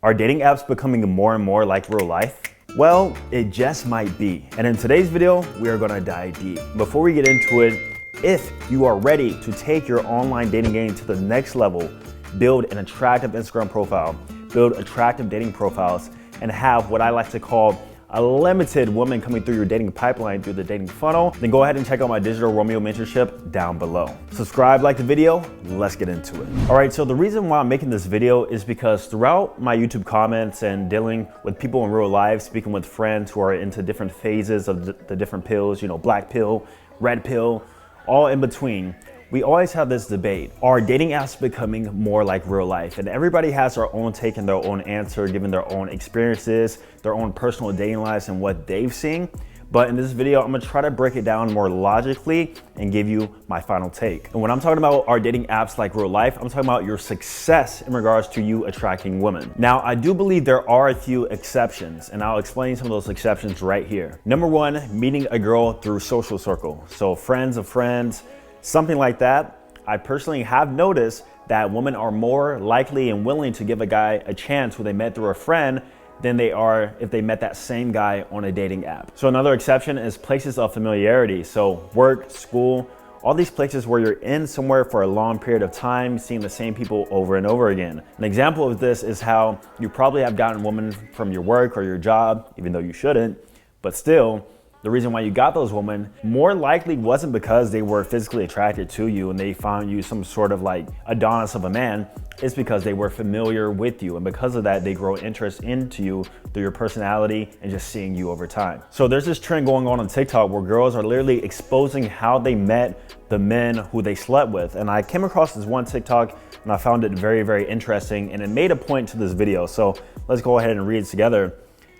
Are dating apps becoming more and more like real life? Well, it just might be. And in today's video, we are gonna dive deep. Before we get into it, if you are ready to take your online dating game to the next level, build an attractive Instagram profile, build attractive dating profiles, and have what I like to call a limited woman coming through your dating pipeline through the dating funnel, then go ahead and check out my digital Romeo mentorship down below. Subscribe, like the video, let's get into it. All right, so the reason why I'm making this video is because throughout my YouTube comments and dealing with people in real life, speaking with friends who are into different phases of the different pills, you know, black pill, red pill, all in between, we always have this debate. Are dating apps becoming more like real life? And everybody has their own take and their own answer, given their own experiences, their own personal dating lives and what they've seen. But in this video, I'm gonna try to break it down more logically and give you my final take. And when I'm talking about are dating apps like real life, I'm talking about your success in regards to you attracting women. Now, I do believe there are a few exceptions, and I'll explain some of those exceptions right here. Number one, meeting a girl through social circle. So friends of friends, something like that. I personally have noticed that women are more likely and willing to give a guy a chance who they met through a friend than they are if they met that same guy on a dating app. So another exception is places of familiarity. So work, school, all these places where you're in somewhere for a long period of time, seeing the same people over and over again. An example of this is how you probably have gotten women from your work or your job, even though you shouldn't, but still, the reason why you got those women more likely wasn't because they were physically attracted to you and they found you some sort of like Adonis of a man. It's because they were familiar with you. And because of that, they grow interest into you through your personality and just seeing you over time. So there's this trend going on TikTok where girls are literally exposing how they met the men who they slept with. And I came across this one TikTok and I found it very, very interesting. And it made a point to this video. So let's go ahead and read it together.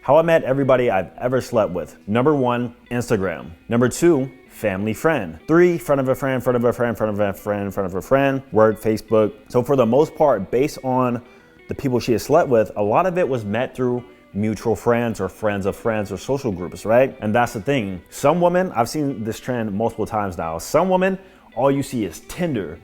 How I met everybody I've ever slept with. Number one, Instagram. Number two, family friend. Three, friend of a friend, friend of a friend, friend of a friend, friend of a friend, work, Facebook. So for the most part, based on the people she has slept with, a lot of it was met through mutual friends or friends of friends or social groups, right? And that's the thing. Some women, I've seen this trend multiple times now. Some women, all you see is Tinder,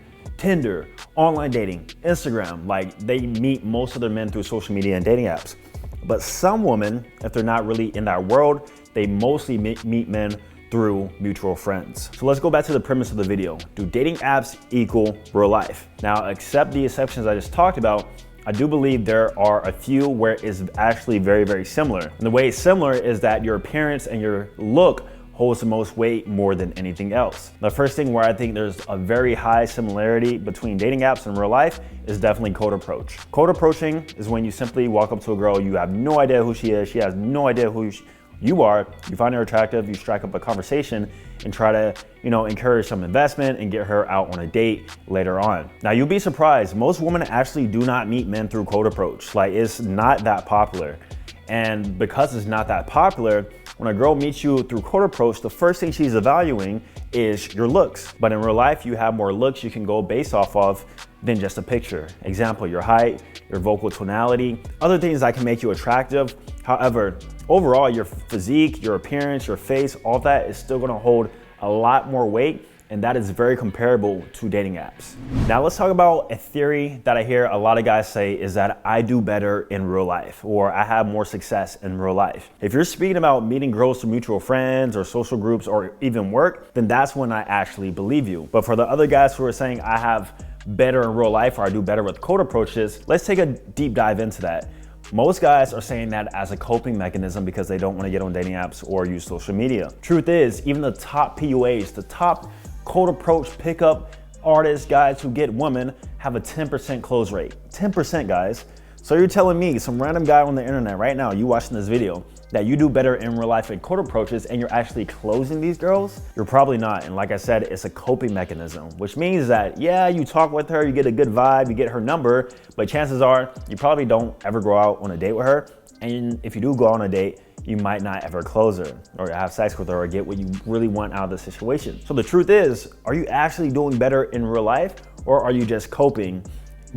online dating, Instagram. Like they meet most of their men through social media and dating apps. But some women, if they're not really in that world, they mostly meet men through mutual friends. So let's go back to the premise of the video. Do dating apps equal real life? Now, except the exceptions I just talked about, I do believe there are a few where it's actually very, very similar. And the way it's similar is that your appearance and your look holds the most weight more than anything else. The first thing where I think there's a very high similarity between dating apps and real life is definitely cold approach. Cold approaching is when you simply walk up to a girl, you have no idea who she is, she has no idea who you are, you find her attractive, you strike up a conversation and try to, encourage some investment and get her out on a date later on. Now you'll be surprised, most women actually do not meet men through cold approach. Like it's not that popular. And because it's not that popular, when a girl meets you through cold approach, the first thing she's evaluating is your looks. But in real life, you have more looks you can go based off of than just a picture. Example, your height, your vocal tonality, other things that can make you attractive. However, overall, your physique, your appearance, your face, all that is still gonna hold a lot more weight, and that is very comparable to dating apps. Now let's talk about a theory that I hear a lot of guys say is that I do better in real life, or I have more success in real life. If you're speaking about meeting girls through mutual friends or social groups or even work, then that's when I actually believe you. But for the other guys who are saying I have better in real life or I do better with cold approaches, let's take a deep dive into that. Most guys are saying that as a coping mechanism because they don't want to get on dating apps or use social media. Truth is, even the top PUAs, the top cold approach pickup artists, guys who get women have a 10% close rate. 10%, guys. So you're telling me, some random guy on the internet right now, you watching this video, that you do better in real life at cold approaches and you're actually closing these girls? You're probably not. And like I said, it's a coping mechanism, which means that, yeah, you talk with her, you get a good vibe, you get her number, but chances are you probably don't ever go out on a date with her. And if you do go on a date, you might not ever close her or have sex with her or get what you really want out of the situation. So the truth is, are you actually doing better in real life or are you just coping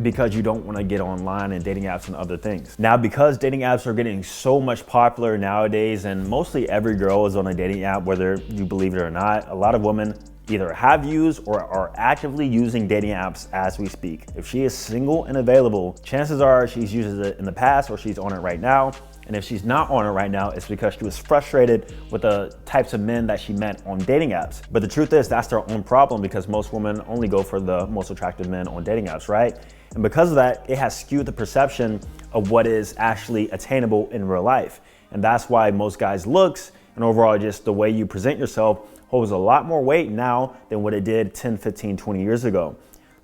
because you don't want to get online and dating apps and other things? Now, because dating apps are getting so much popular nowadays and mostly every girl is on a dating app, whether you believe it or not, a lot of women either have used or are actively using dating apps as we speak. If she is single and available, chances are she's used it in the past or she's on it right now. And if she's not on it right now, it's because she was frustrated with the types of men that she met on dating apps. But the truth is that's their own problem, because most women only go for the most attractive men on dating apps, right? And because of that, it has skewed the perception of what is actually attainable in real life. And that's why most guys' looks and overall just the way you present yourself holds a lot more weight now than what it did 10, 15, 20 years ago.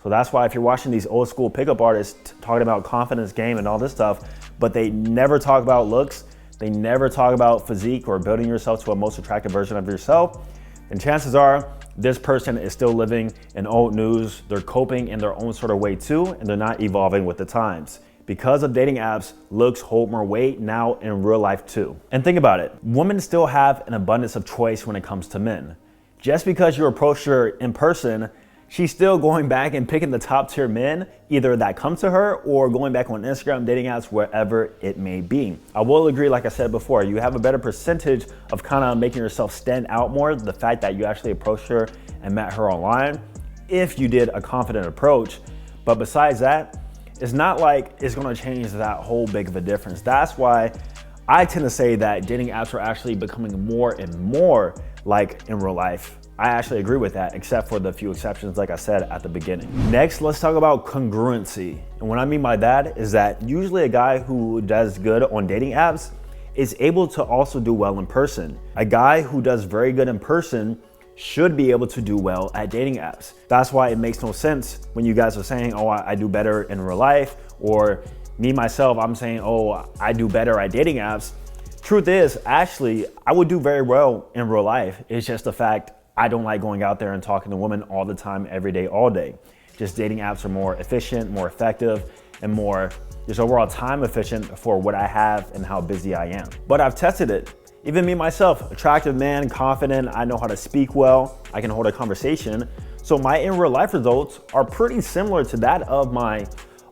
So that's why if you're watching these old school pickup artists talking about confidence game and all this stuff, but they never talk about looks, they never talk about physique or building yourself to a most attractive version of yourself, then chances are this person is still living in old news. They're coping in their own sort of way too, and they're not evolving with the times. Because of dating apps, looks hold more weight now in real life too. And think about it, women still have an abundance of choice when it comes to men. Just because you approach her in person, she's still going back and picking the top tier men, either that come to her or going back on Instagram, dating apps, wherever it may be. I will agree, like I said before, you have a better percentage of kind of making yourself stand out more, the fact that you actually approached her and met her online, if you did a confident approach. But besides that, it's not like it's gonna change that whole big of a difference. That's why I tend to say that dating apps are actually becoming more and more like in real life. I actually agree with that, except for the few exceptions, like I said at the beginning. Next, let's talk about congruency. And what I mean by that is that usually a guy who does good on dating apps is able to also do well in person. A guy who does very good in person should be able to do well at dating apps. That's why it makes no sense when you guys are saying, oh, I do better in real life, or me, myself, I'm saying, oh, I do better at dating apps. Truth is, actually, I would do very well in real life. It's just the fact I don't like going out there and talking to women all the time, every day, all day. Just dating apps are more efficient, more effective, and more just overall time efficient for what I have and how busy I am. But I've tested it. Even me myself, attractive man, confident, I know how to speak well, I can hold a conversation. So my in real life results are pretty similar to that of my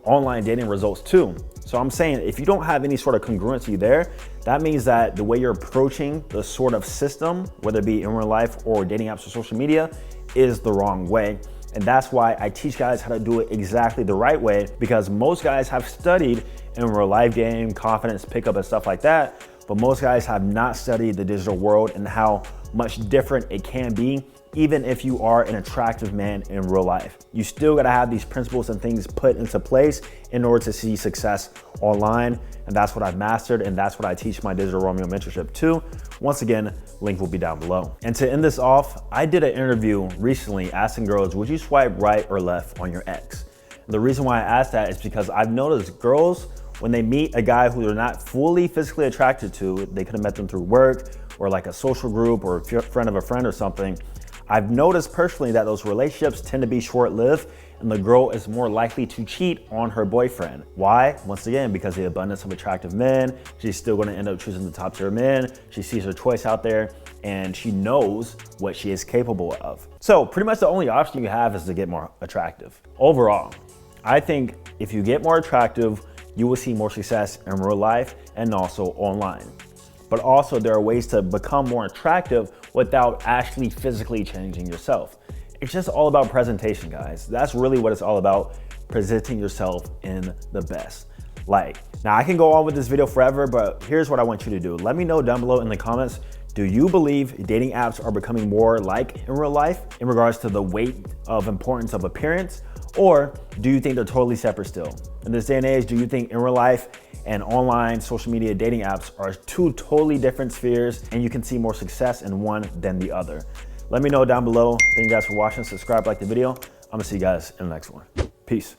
online dating results too. So I'm saying if you don't have any sort of congruency there, that means that the way you're approaching the sort of system, whether it be in real life or dating apps or social media, is the wrong way. And that's why I teach guys how to do it exactly the right way, because most guys have studied in real life game, confidence, pickup and stuff like that. But most guys have not studied the digital world and how much different it can be, even if you are an attractive man in real life. You still gotta have these principles and things put into place in order to see success online. And that's what I've mastered, and that's what I teach my Digital Romeo mentorship too. Once again, link will be down below. And to end this off, I did an interview recently asking girls, would you swipe right or left on your ex? And the reason why I asked that is because I've noticed girls, when they meet a guy who they're not fully physically attracted to, they could have met them through work or like a social group or a friend of a friend or something. I've noticed personally that those relationships tend to be short-lived, and the girl is more likely to cheat on her boyfriend. Why? Once again, because of the abundance of attractive men, she's still gonna end up choosing the top tier men. She sees her choice out there and she knows what she is capable of. So pretty much the only option you have is to get more attractive. Overall, I think if you get more attractive, you will see more success in real life and also online. But also there are ways to become more attractive without actually physically changing yourself. It's just all about presentation, guys. That's really what it's all about, presenting yourself in the best light. Now I can go on with this video forever, but here's what I want you to do. Let me know down below in the comments, do you believe dating apps are becoming more like in real life in regards to the weight of importance of appearance? Or do you think they're totally separate still? In this day and age, do you think in real life and online social media dating apps are two totally different spheres and you can see more success in one than the other? Let me know down below. Thank you guys for watching. Subscribe, like the video. I'm gonna see you guys in the next one. Peace.